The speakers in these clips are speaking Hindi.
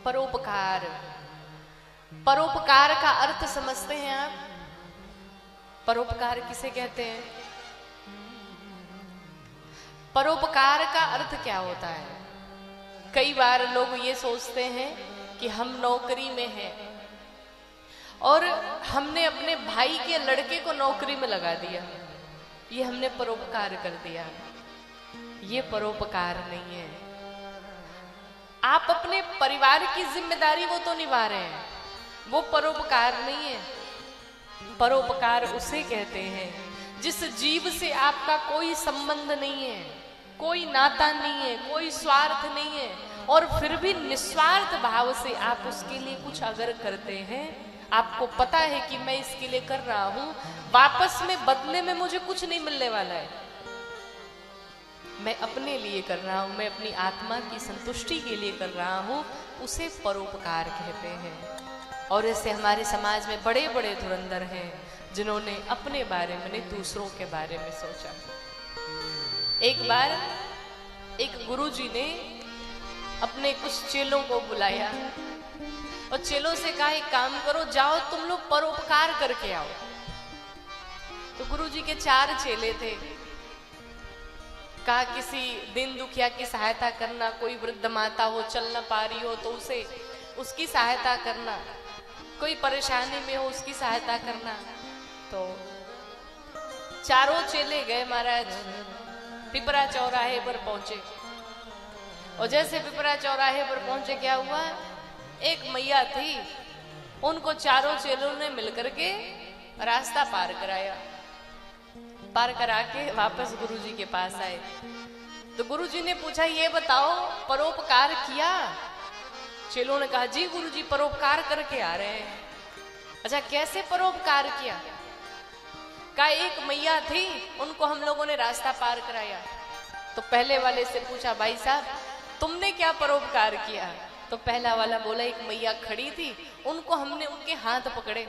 परोपकार। परोपकार का अर्थ समझते हैं आप? परोपकार किसे कहते हैं? परोपकार का अर्थ क्या होता है? कई बार लोग ये सोचते हैं कि हम नौकरी में हैं और हमने अपने भाई के लड़के को नौकरी में लगा दिया, ये हमने परोपकार कर दिया। ये परोपकार नहीं है। आप अपने परिवार की जिम्मेदारी वो तो निभा रहे हैं, वो परोपकार नहीं है। परोपकार उसे कहते हैं जिस जीव से आपका कोई संबंध नहीं है, कोई नाता नहीं है, कोई स्वार्थ नहीं है, और फिर भी निस्वार्थ भाव से आप उसके लिए कुछ अगर करते हैं, आपको पता है कि मैं इसके लिए कर रहा हूं, वापस में बदले में मुझे कुछ नहीं मिलने वाला है, मैं अपने लिए कर रहा हूं, मैं अपनी आत्मा की संतुष्टि के लिए कर रहा हूं, उसे परोपकार कहते हैं। और ऐसे हमारे समाज में बड़े बड़े धुरंधर हैं जिन्होंने अपने बारे में नहीं, दूसरों के बारे में सोचा। एक बार एक गुरुजी ने अपने कुछ चेलों को बुलाया और चेलों से कहा, एक काम करो, जाओ तुम लोग परोपकार करके आओ। तो गुरुजी के 4 चेले थे। कहा किसी दीन दुखिया की सहायता करना, कोई वृद्ध माता हो, चल न पा रही हो तो उसे उसकी सहायता करना, कोई परेशानी में हो उसकी सहायता करना। तो चारों चेले गए महाराज, पिपरा चौराहे पर पहुंचे। और जैसे पिपरा चौराहे पर पहुंचे, क्या हुआ, एक मैया थी, उनको चारों चेलों ने मिलकर के रास्ता पार कराया। पार करा के वापस गुरुजी के पास आए। तो गुरुजी ने पूछा, ये बताओ परोपकार किया? चेलों ने कहा, जी गुरुजी परोपकार करके आ रहे हैं। अच्छा, कैसे परोपकार किया? कहा एक मैया थी, उनको हम लोगों ने रास्ता पार कराया। तो पहले वाले से पूछा, भाई साहब तुमने क्या परोपकार किया? तो पहला वाला बोला, एक मैया खड़ी थी, उनको हमने उनके हाथ पकड़े।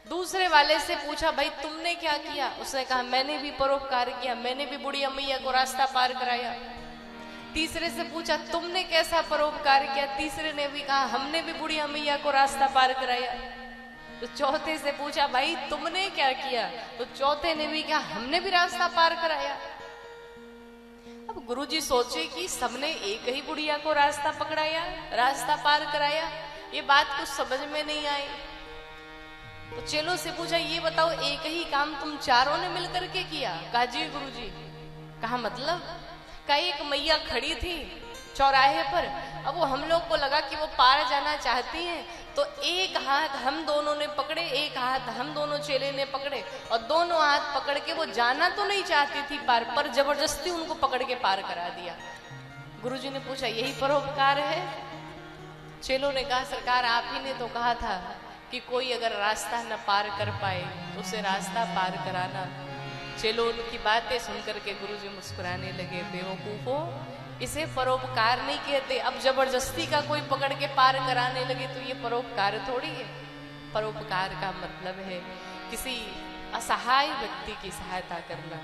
दूसरे वाले से पूछा, भाई तुमने क्या किया? उसने कहा, मैंने भी परोपकार किया, मैंने भी बुढ़िया मैया को रास्ता पार कराया। तीसरे से पूछा, तुमने कैसा परोपकार किया? तीसरे ने भी कहा, हमने भी बुढ़िया मैया को रास्ता पार कराया। तो चौथे से पूछा, भाई तुमने क्या किया? तो चौथे ने भी कहा, हमने भी रास्ता पार कराया। अब गुरुजी सोचे कि सबने एक ही बुढ़िया को रास्ता पकड़ाया, रास्ता पार कराया, ये बात कुछ समझ में नहीं आई। तो चेलों से पूछा, ये बताओ एक ही काम तुम चारों ने मिलकर के किया? कहा, जी गुरुजी। कहा, मतलब? कहा, एक मैया खड़ी थी चौराहे पर, अब वो हम लोग को लगा कि वो पार जाना चाहती हैं, तो एक हाथ हम दोनों ने पकड़े, एक हाथ हम दोनों चेले ने पकड़े, और दोनों हाथ पकड़ के वो जाना तो नहीं चाहती थी पार, पर जबरदस्ती उनको पकड़ के पार करा दिया। गुरुजी ने पूछा, यही परोपकार है? चेलों ने कहा, सरकार आप ही ने तो कहा था कि कोई अगर रास्ता न पार कर पाए तो उसे रास्ता पार कराना। चेलों उनकी बातें सुनकर के गुरुजी मुस्कुराने लगे, बेवकूफो, इसे परोपकार नहीं कहते। अब जबरदस्ती का कोई पकड़ के पार कराने लगे तो ये परोपकार थोड़ी है। परोपकार का मतलब है किसी असहाय व्यक्ति की सहायता करना।